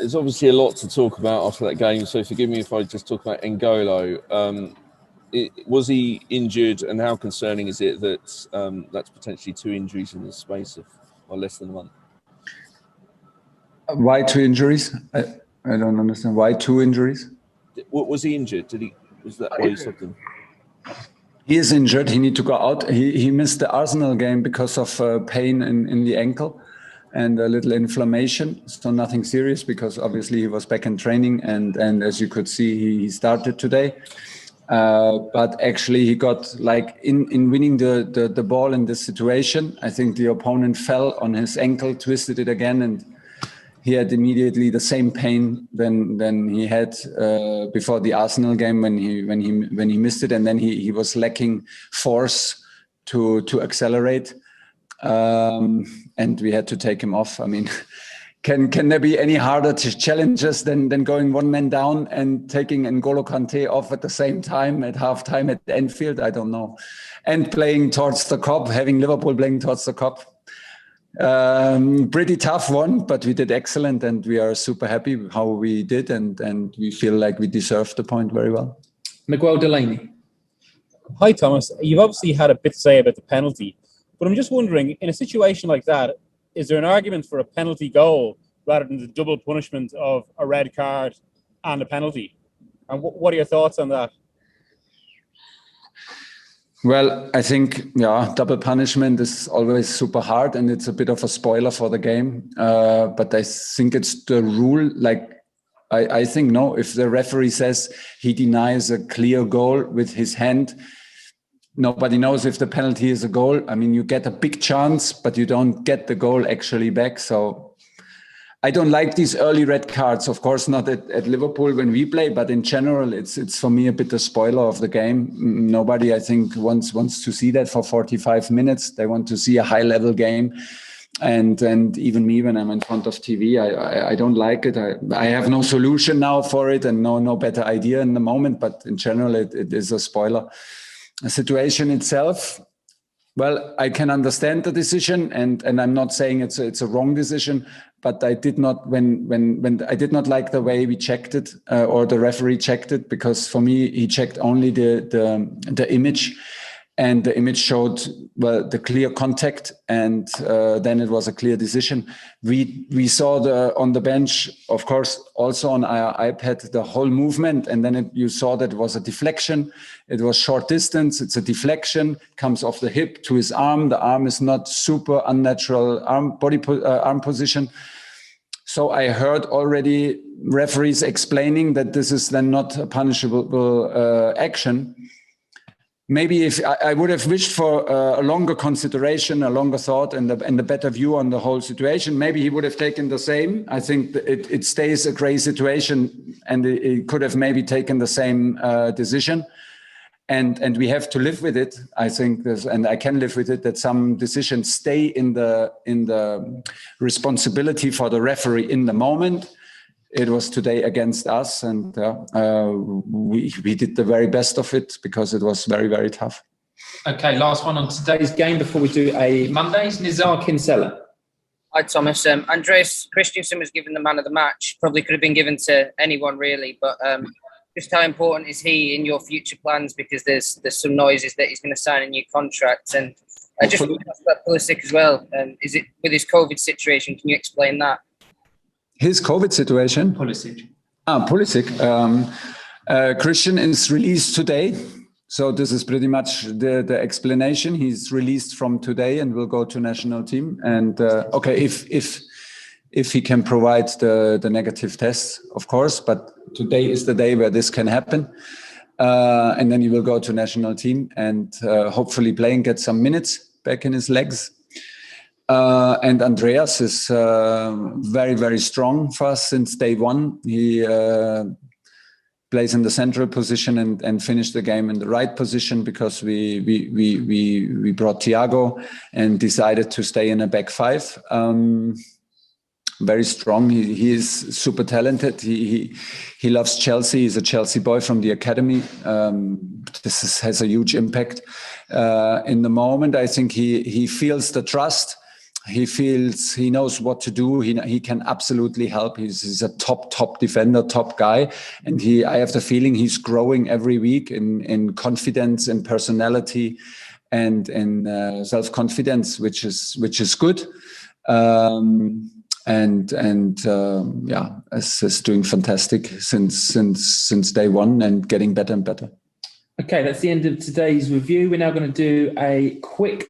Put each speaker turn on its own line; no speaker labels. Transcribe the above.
there's obviously a lot to talk about after that game, so forgive me if I just talk about N'Golo. Was he injured, and how concerning is it that that's potentially 2 injuries in the space of less than a month?
Why 2 injuries? I don't understand. Why 2 injuries?
Was he injured? Was that why you stopped him?
He is injured. He need to go out. He missed the Arsenal game because of pain in the ankle and a little inflammation. So nothing serious, because obviously he was back in training, and as you could see, he started today. But actually he got, like, in winning the ball in this situation, I think the opponent fell on his ankle, twisted it again, and he had immediately the same pain than he had before the Arsenal game when he missed it, and then he was lacking force to accelerate, and we had to take him off. I mean, can there be any harder challenges than going 1 man down and taking N'Golo Kante off at the same time at halftime at Anfield? I don't know. And playing towards the cup, having Liverpool playing towards the cup. Pretty tough one, but we did excellent, and we are super happy how we did, and we feel like we deserved the point very well.
Miguel Delaney.
Hi, Thomas. You've obviously had a bit to say about the penalty, but I'm just wondering, in a situation like that, is there an argument for a penalty goal rather than the double punishment of a red card and a penalty? And what are your thoughts on that?
Well, I think, double punishment is always super hard, and it's a bit of a spoiler for the game. But I think it's the rule. Like, I think, no, if the referee says he denies a clear goal with his hand, nobody knows if the penalty is a goal. I mean, you get a big chance, but you don't get the goal actually back. So I don't like these early red cards, of course, not at Liverpool when we play, but in general, it's for me a bit a spoiler of the game. Nobody, I think, wants to see that for 45 minutes. They want to see a high-level game. And even me, when I'm in front of TV, I don't like it. I have no solution now for it and no better idea in the moment, but in general, it is a spoiler. The situation itself, well, I can understand the decision, and I'm not saying it's a wrong decision, but I did not when I did not like the way we checked it or the referee checked it, because for me he checked only the image, and the image showed, well, the clear contact, and then it was a clear decision. We saw on the bench, of course, also on our iPad, the whole movement, and then you saw that it was a deflection. It was short distance. It's a deflection, comes off the hip to his arm. The arm is not super unnatural arm position. So I heard already referees explaining that this is then not a punishable action. Maybe if I would have wished for a longer consideration, a longer thought, and a better view on the whole situation, maybe he would have taken the same. I think it stays a grey situation, and it could have maybe taken the same decision. And we have to live with it. I think and I can live with it, that some decisions stay in the responsibility for the referee in the moment. It was today against us, and we did the very best of it, because it was very, very tough.
Okay, last one on today's game before we do a Mondays. Nizar Kinsella.
Hi, Thomas. Andreas Christensen was given the man of the match. Probably could have been given to anyone, really, but just how important is he in your future plans? Because there's some noises that he's going to sign a new contract, and I just want to ask about Pulisic as well. Is it with his COVID situation? Can you explain that?
His COVID situation?
Pulisic.
Pulisic. Christian is released today. So this is pretty much the explanation. He's released from today and will go to national team. And if he can provide the negative tests, of course. But today is the day where this can happen. And then he will go to national team and hopefully play and get some minutes back in his legs. And Andreas is very, very strong for us since day one. He plays in the central position and finished the game in the right position, because we brought Thiago and decided to stay in a back five. Very strong. He is super talented. He loves Chelsea. He's a Chelsea boy from the academy. This has a huge impact in the moment. I think he feels the trust he feels he knows what to do. He can absolutely help. He's a top defender, top guy, and I have the feeling he's growing every week in confidence and personality, and in self-confidence, which is good. Is doing fantastic since day one and getting better and better.
Okay, that's the end of today's review. We're now going to do a quick